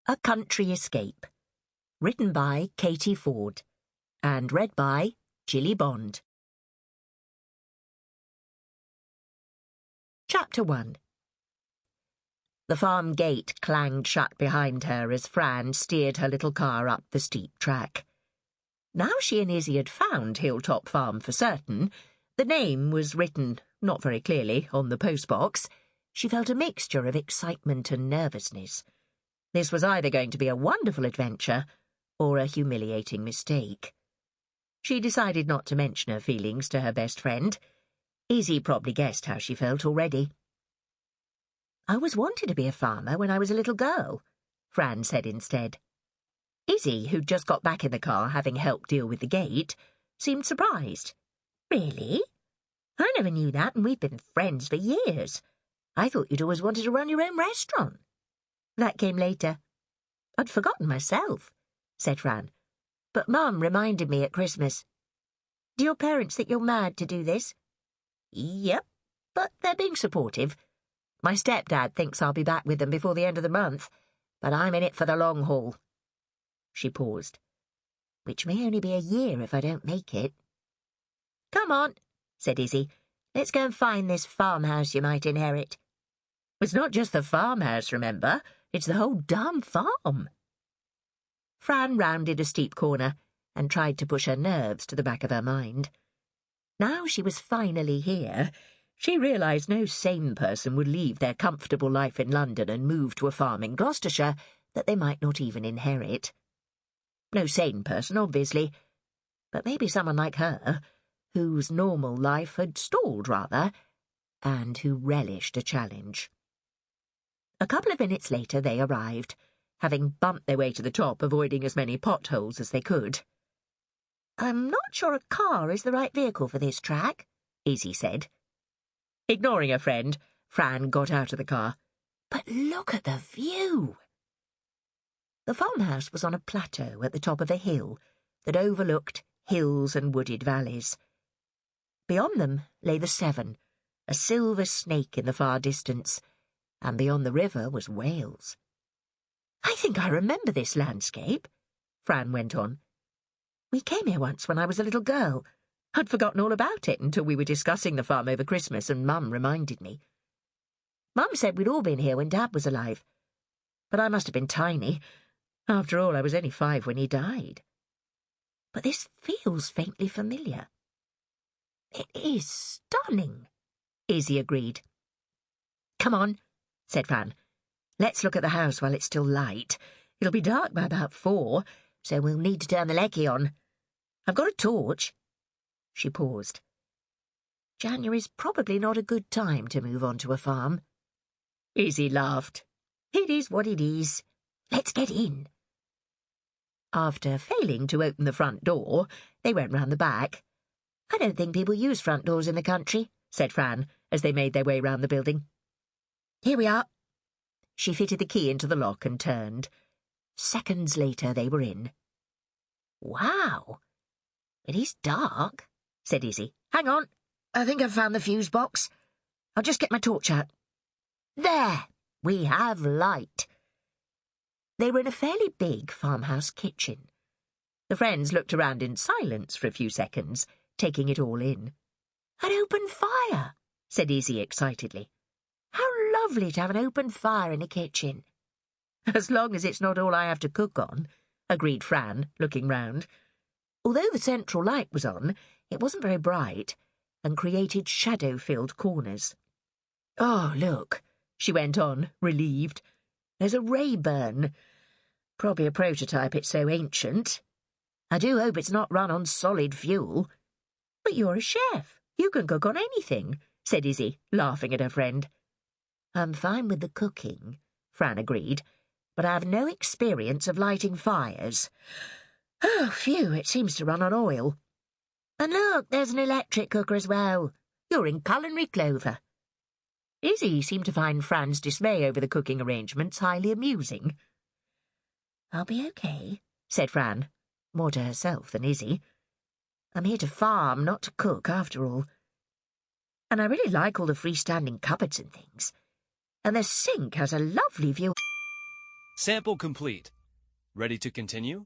A Country Escape, written by Katie Fforde and read by Jilly Bond. Chapter 1. The farm gate clanged shut behind her as Fran steered her little car up the steep track. Now she and Izzy had found Hilltop Farm for certain, the name was written, not very clearly, on the postbox. She felt a mixture of excitement and nervousness. This was either going to be a wonderful adventure or a humiliating mistake. She decided not to mention her feelings to her best friend. Izzy probably guessed how she felt already. "I always wanted to be a farmer when I was a little girl," Fran said instead. Izzy, who'd just got back in the car having helped deal with the gate, seemed surprised. "Really? I never knew that, and we've been friends for years. I thought you'd always wanted to run your own restaurant." "That came later. I'd forgotten myself," said Fran. "But Mum reminded me at Christmas." "Do your parents think you're mad to do this?" "Yep, but they're being supportive. My stepdad thinks I'll be back with them before the end of the month, but I'm in it for the long haul." She paused. "Which may only be a year if I don't make it." "Come on," said Izzy. "Let's go and find this farmhouse you might inherit." "It's not just the farmhouse, remember? It's the whole damn farm." Fran rounded a steep corner and tried to push her nerves to the back of her mind. Now she was finally here. She realised no sane person would leave their comfortable life in London and move to a farm in Gloucestershire that they might not even inherit. No sane person, obviously, but maybe someone like her, whose normal life had stalled rather, and who relished a challenge. A couple of minutes later they arrived, having bumped their way to the top, avoiding as many potholes as they could. "I'm not sure a car is the right vehicle for this track," Izzy said. Ignoring her friend, Fran got out of the car. "But look at the view!" The farmhouse was on a plateau at the top of a hill that overlooked hills and wooded valleys. Beyond them lay the Severn, a silver snake in the far distance, and beyond the river was Wales. "I think I remember this landscape," Fran went on. "We came here once when I was a little girl. I'd forgotten all about it until we were discussing the farm over Christmas and Mum reminded me. Mum said we'd all been here when Dad was alive, but I must have been tiny. After all, I was only 5 when he died. But this feels faintly familiar." "It is stunning," Izzy agreed. "Come on," said Fran. "Let's look at the house while it's still light. It'll be dark by about 4, so we'll need to turn the lecky on. I've got a torch." She paused. January's probably not a good time to move on to a farm. Izzy laughed. "It is what it is. Let's get in." After failing to open the front door, they went round the back. "I don't think people use front doors in the country," said Fran, as they made their way round the building. "Here we are." She fitted the key into the lock and turned. Seconds later they were in. "Wow, it is dark," said Izzy. "Hang on, I think I've found the fuse box. I'll just get my torch out. There, we have light." They were in a fairly big farmhouse kitchen. The friends looked around in silence for a few seconds, taking it all in. "An open fire," said Izzy excitedly. "How lovely to have an open fire in a kitchen." "As long as it's not all I have to cook on," agreed Fran, looking round. Although the central light was on, it wasn't very bright, and created shadow-filled corners. "Oh, look," she went on, relieved. "There's a Rayburn. Probably a prototype, it's so ancient. I do hope it's not run on solid fuel." "But you're a chef. You can cook on anything," said Izzy, laughing at her friend. "I'm fine with the cooking," Fran agreed, "but I have no experience of lighting fires. Oh, phew, it seems to run on oil. And look, there's an electric cooker as well. You're in culinary clover." Izzy seemed to find Fran's dismay over the cooking arrangements highly amusing. "I'll be okay," said Fran, more to herself than Izzy. "I'm here to farm, not to cook, after all. And I really like all the freestanding cupboards and things. And the sink has a lovely view." Sample complete. Ready to continue?